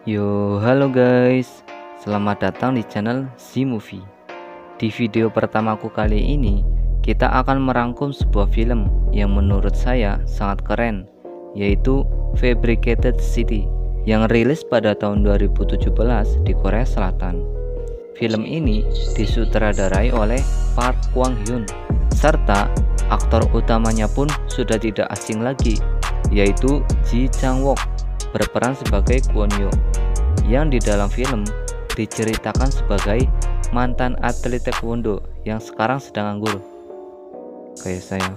Yo, halo guys. Selamat datang di channel Z Movie. Di video pertamaku kali ini, kita akan merangkum sebuah film yang menurut saya sangat keren, yaitu Fabricated City, yang rilis pada tahun 2017 di Korea Selatan. Film ini disutradarai oleh Park Kwang Hyun, serta aktor utamanya pun sudah tidak asing lagi, yaitu Ji Chang Wook berperan sebagai Kwon Yo, yang di dalam film diceritakan sebagai mantan atlet taekwondo yang sekarang sedang nganggur kayak saya.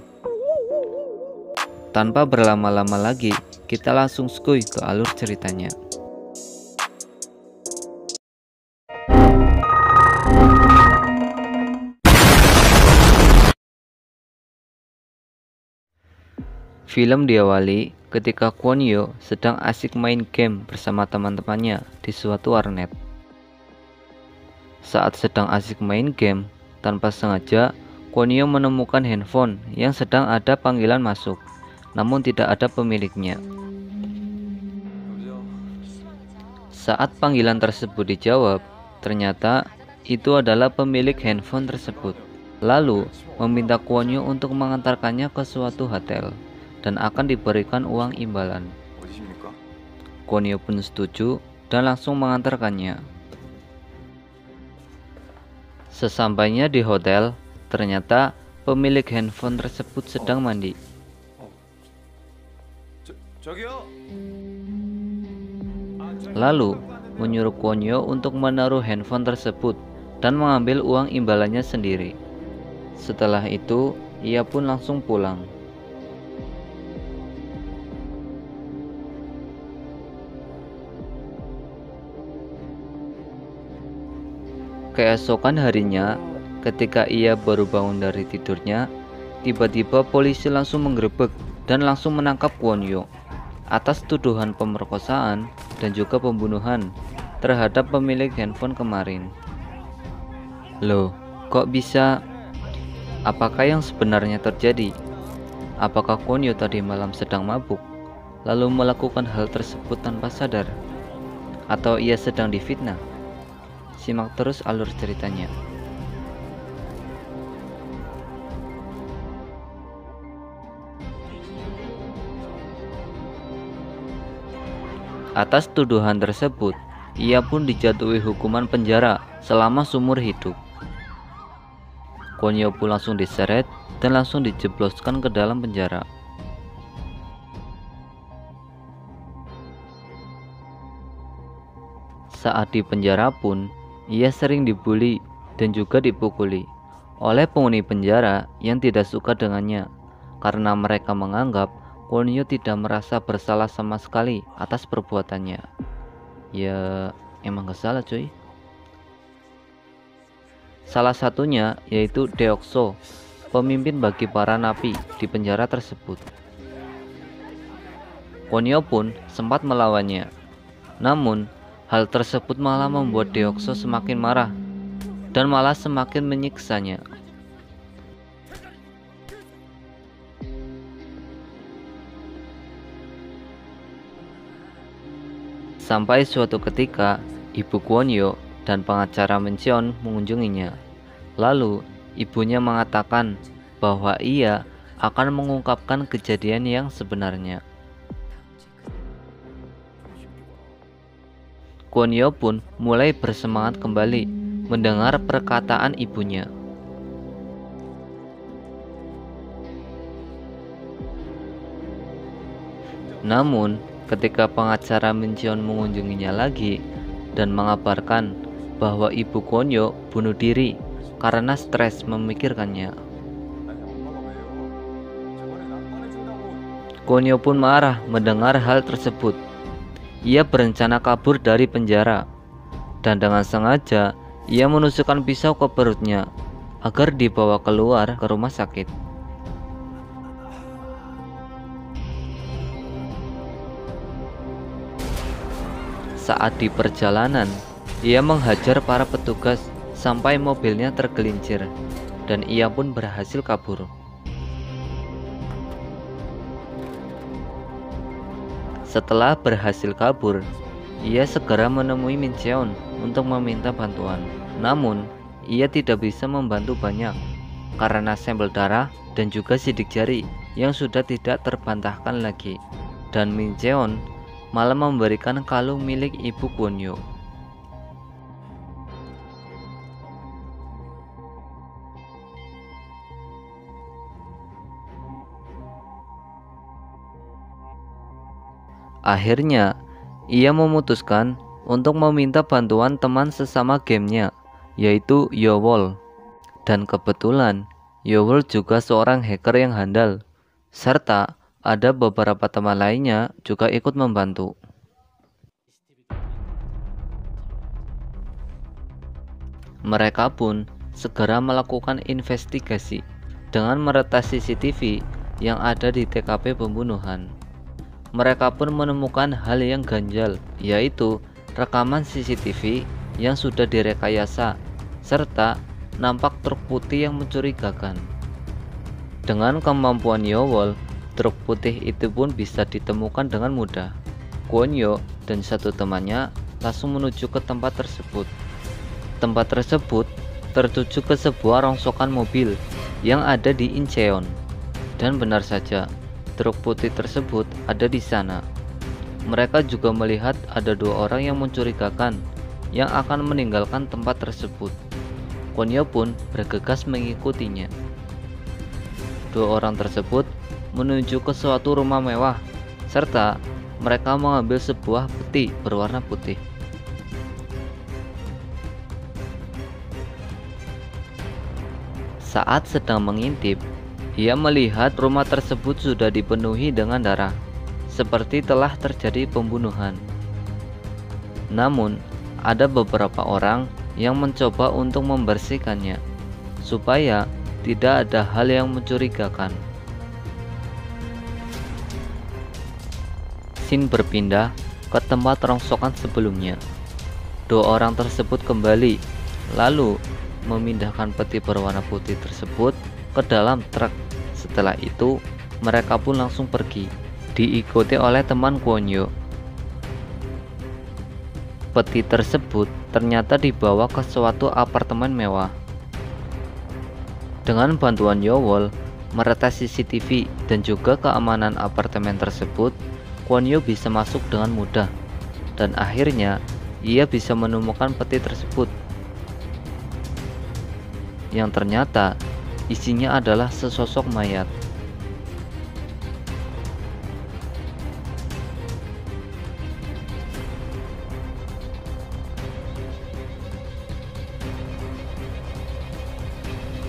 Tanpa berlama-lama lagi, kita langsung skuy ke alur ceritanya. Film diawali ketika Kwon Yo sedang asik main game bersama teman-temannya di suatu warnet. Saat sedang asik main game, tanpa sengaja Kwon Yo menemukan handphone yang sedang ada panggilan masuk, namun tidak ada pemiliknya. Saat panggilan tersebut dijawab, ternyata itu adalah pemilik handphone tersebut. Lalu meminta Kwon Yo untuk mengantarkannya ke suatu hotel dan akan diberikan uang imbalan. Kwon Yo pun setuju dan langsung mengantarkannya. Sesampainya di hotel, ternyata pemilik handphone tersebut sedang mandi. Lalu menyuruh Kwon Yo untuk menaruh handphone tersebut dan mengambil uang imbalannya sendiri. Setelah itu, ia pun langsung pulang. Keesokan harinya, ketika ia baru bangun dari tidurnya, tiba-tiba polisi langsung menggerebek dan langsung menangkap Kwon Yo atas tuduhan pemerkosaan dan juga pembunuhan terhadap pemilik handphone kemarin. Loh, kok bisa? Apakah yang sebenarnya terjadi? Apakah Kwon Yo tadi malam sedang mabuk, lalu melakukan hal tersebut tanpa sadar? Atau ia sedang difitnah? Simak terus alur ceritanya. Atas tuduhan tersebut, ia pun dijatuhi hukuman penjara selama seumur hidup. Kwon Yo pun langsung diseret dan langsung dijebloskan ke dalam penjara. Saat di penjara pun, ia sering dibully dan juga dipukuli oleh penghuni penjara yang tidak suka dengannya karena mereka menganggap Kwon Yo tidak merasa bersalah sama sekali atas perbuatannya. Ya, emang gak salah cuy. Salah satunya yaitu Deokso, pemimpin bagi para napi di penjara tersebut. Kwon Yo pun sempat melawannya, namun hal tersebut malah membuat Deokso semakin marah dan malah semakin menyiksanya. Sampai suatu ketika, ibu Kwon Yo dan pengacara Mencheon mengunjunginya. Lalu, ibunya mengatakan bahwa ia akan mengungkapkan kejadian yang sebenarnya. Kwon Yo pun mulai bersemangat kembali mendengar perkataan ibunya. Namun, ketika pengacara Mincheon mengunjunginya lagi dan mengabarkan bahwa ibu Kwon Yo bunuh diri karena stres memikirkannya, Kwon Yo pun marah mendengar hal tersebut. Ia berencana kabur dari penjara dan dengan sengaja ia menusukkan pisau ke perutnya agar dibawa keluar ke rumah sakit. Saat di perjalanan, ia menghajar para petugas sampai mobilnya tergelincir dan ia pun berhasil kabur. Setelah berhasil kabur, ia segera menemui Min Cheon untuk meminta bantuan. Namun, ia tidak bisa membantu banyak karena sampel darah dan juga sidik jari yang sudah tidak terbantahkan lagi. Dan Min Cheon malah memberikan kalung milik ibu Kwon-yo. Akhirnya, ia memutuskan untuk meminta bantuan teman sesama gamenya, yaitu Yowol. Dan kebetulan, Yowol juga seorang hacker yang handal, serta ada beberapa teman lainnya juga ikut membantu. Mereka pun segera melakukan investigasi dengan meretas CCTV yang ada di TKP pembunuhan. Mereka pun menemukan hal yang ganjal, yaitu rekaman CCTV yang sudah direkayasa, serta nampak truk putih yang mencurigakan. Dengan kemampuan Yowol, truk putih itu pun bisa ditemukan dengan mudah. Kwon-yo dan satu temannya langsung menuju ke tempat tersebut. Tempat tersebut tertuju ke sebuah rongsokan mobil yang ada di Incheon. Dan benar saja, truk putih tersebut ada di sana. Mereka juga melihat ada dua orang yang mencurigakan yang akan meninggalkan tempat tersebut. Kwon-yo pun bergegas mengikutinya. Dua orang tersebut menuju ke suatu rumah mewah, serta mereka mengambil sebuah peti berwarna putih. Saat sedang mengintip, ia melihat rumah tersebut sudah dipenuhi dengan darah, seperti telah terjadi pembunuhan. Namun, ada beberapa orang yang mencoba untuk membersihkannya, supaya tidak ada hal yang mencurigakan. Scene berpindah ke tempat rongsokan sebelumnya. Dua orang tersebut kembali, lalu memindahkan peti berwarna putih tersebut ke dalam truk. Setelah itu, mereka pun langsung pergi, diikuti oleh teman Kwon-yo. Peti tersebut ternyata dibawa ke suatu apartemen mewah. Dengan bantuan Yowol meretas CCTV dan juga keamanan apartemen tersebut, Kwon-yo bisa masuk dengan mudah, dan akhirnya ia bisa menemukan peti tersebut yang ternyata isinya adalah sesosok mayat.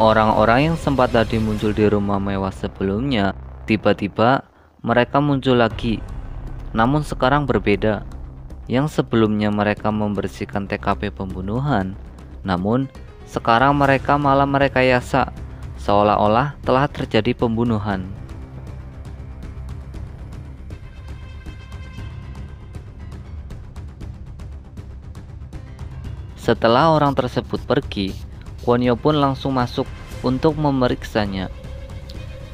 Orang-orang yang sempat tadi muncul di rumah mewah sebelumnya, tiba-tiba mereka muncul lagi. Namun sekarang berbeda. Yang sebelumnya mereka membersihkan TKP pembunuhan, namun sekarang mereka malah merekayasa seolah-olah telah terjadi pembunuhan. Setelah orang tersebut pergi, Kwon-yo pun langsung masuk untuk memeriksanya.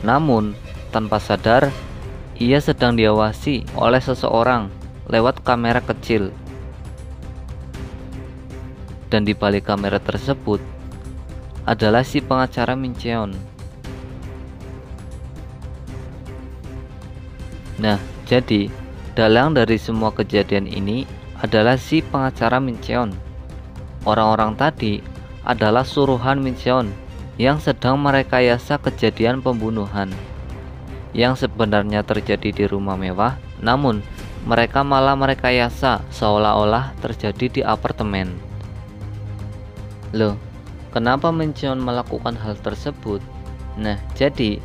Namun, tanpa sadar, ia sedang diawasi oleh seseorang lewat kamera kecil. Dan di balik kamera tersebut adalah si pengacara Min Cheon. Nah, jadi dalang dari semua kejadian ini adalah si pengacara Min Cheon. Orang-orang tadi adalah suruhan Min Cheon yang sedang merekayasa kejadian pembunuhan yang sebenarnya terjadi di rumah mewah, namun mereka malah merekayasa seolah-olah terjadi di apartemen. Loh, kenapa Min Cheon melakukan hal tersebut? Nah, jadi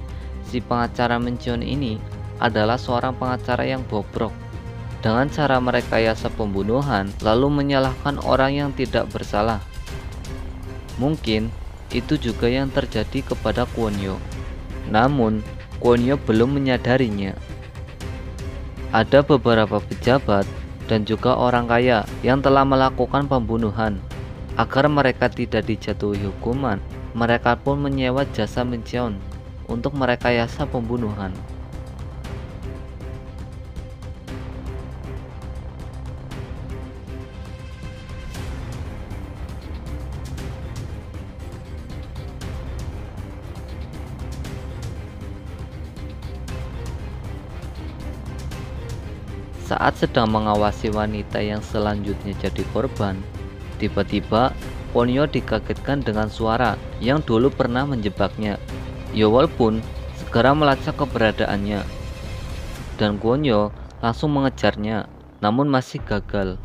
si pengacara Min Cheon ini adalah seorang pengacara yang bobrok dengan cara merekayasa pembunuhan lalu menyalahkan orang yang tidak bersalah. Mungkin itu juga yang terjadi kepada Kwon-yo. Namun, Kwon-yo belum menyadarinya. Ada beberapa pejabat dan juga orang kaya yang telah melakukan pembunuhan. Agar mereka tidak dijatuhi hukuman, mereka pun menyewa jasa Min Cheon untuk merekayasa pembunuhan. Saat sedang mengawasi wanita yang selanjutnya jadi korban, tiba-tiba Kwon-yo dikagetkan dengan suara yang dulu pernah menjebaknya. Yowol pun segera melacak keberadaannya, dan Kwon-yo langsung mengejarnya, namun masih gagal.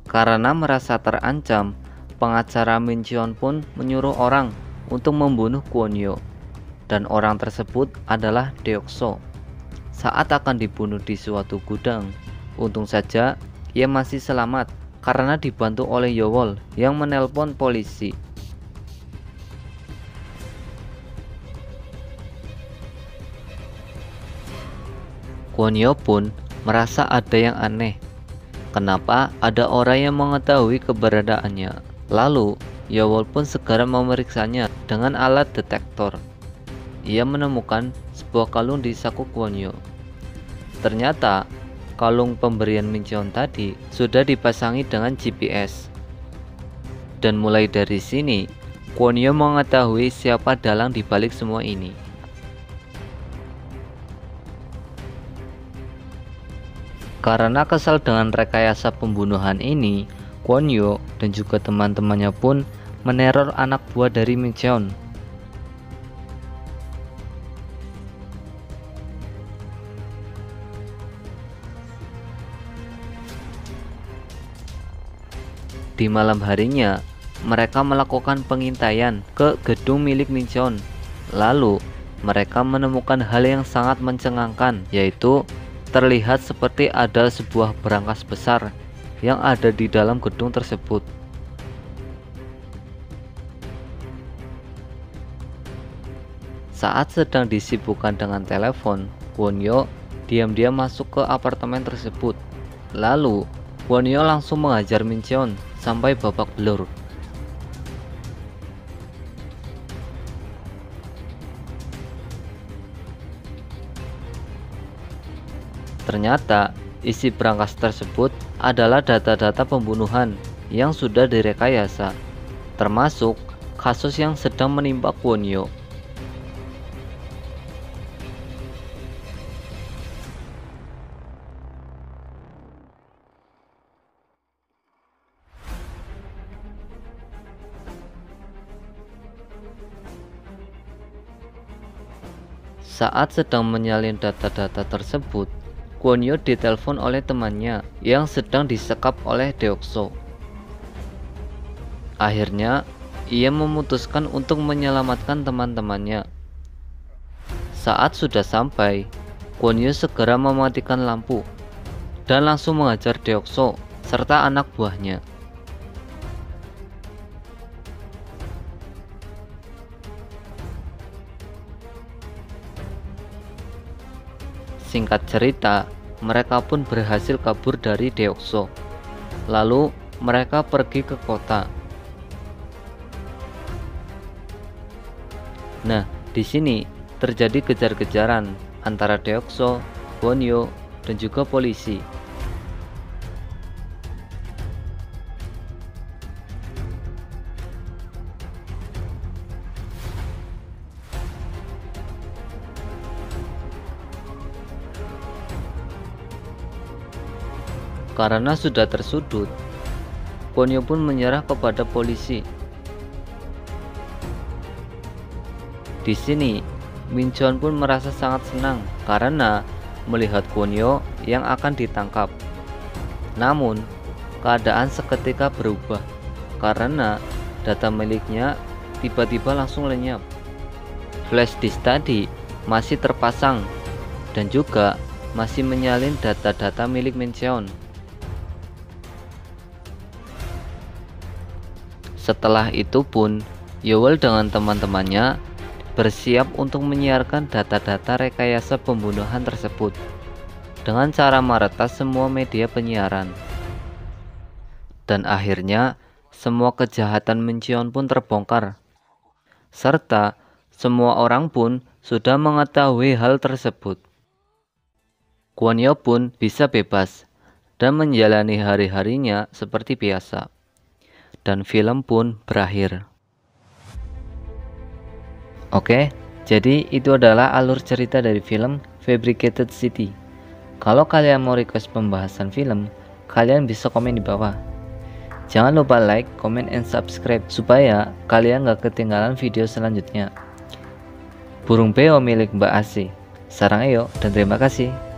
Karena merasa terancam, pengacara Min Cheon pun menyuruh orang untuk membunuh Kwon-yo, dan orang tersebut adalah Deokso. Saat akan dibunuh di suatu gudang, untung saja ia masih selamat karena dibantu oleh Yowol yang menelpon polisi. Kwon-yo pun merasa ada yang aneh. Kenapa ada orang yang mengetahui keberadaannya? Lalu, Yowol pun segera memeriksanya dengan alat detektor. Ia menemukan sebuah kalung di saku Kwon-yo. Ternyata, kalung pemberian Min Cheon tadi sudah dipasangi dengan GPS. Dan mulai dari sini, Kwon-yo mengetahui siapa dalang di balik semua ini. Karena kesal dengan rekayasa pembunuhan ini, Kwon-yo dan juga teman-temannya pun meneror anak buah dari Min Cheon. Di malam harinya, mereka melakukan pengintaian ke gedung milik Min Cheon. Lalu, mereka menemukan hal yang sangat mencengangkan, yaitu terlihat seperti ada sebuah berangkas besar yang ada di dalam gedung tersebut. Saat sedang disibukkan dengan telepon, Kwon-yo diam-diam masuk ke apartemen tersebut. Lalu, Kwon-yo langsung mengajar Min Cheon sampai babak belur. Ternyata, isi berangkas tersebut adalah data-data pembunuhan yang sudah direkayasa, termasuk kasus yang sedang menimpa Kwon-yo. Saat sedang menyalin data-data tersebut, Kwon-yo ditelepon oleh temannya yang sedang disekap oleh Deokso. Akhirnya, ia memutuskan untuk menyelamatkan teman-temannya. Saat sudah sampai, Kwon-yo segera mematikan lampu dan langsung mengajar Deokso serta anak buahnya. Singkat cerita, mereka pun berhasil kabur dari Deokso. Lalu, mereka pergi ke kota. Nah, di sini terjadi kejar-kejaran antara Deokso, Kwon-yo, dan juga polisi. Karena sudah tersudut, Kwon-yo pun menyerah kepada polisi. Di sini, Min Cheon pun merasa sangat senang karena melihat Kwon-yo yang akan ditangkap. Namun, keadaan seketika berubah karena data miliknya tiba-tiba langsung lenyap. Flash disk tadi masih terpasang dan juga masih menyalin data-data milik Min Cheon. Setelah itu pun, Yowol dengan teman-temannya bersiap untuk menyiarkan data-data rekayasa pembunuhan tersebut dengan cara meretas semua media penyiaran. Dan akhirnya, semua kejahatan Min Cheon pun terbongkar, serta semua orang pun sudah mengetahui hal tersebut. Kwon-yo pun bisa bebas dan menjalani hari-harinya seperti biasa. dan film pun berakhir. Oke, jadi itu adalah alur cerita dari film Fabricated City. Kalau kalian mau request pembahasan film, kalian bisa komen di bawah. Jangan lupa like, comment, and subscribe supaya kalian gak ketinggalan video selanjutnya. Burung beo milik Mbak Asi. Sarang eyo dan terima kasih.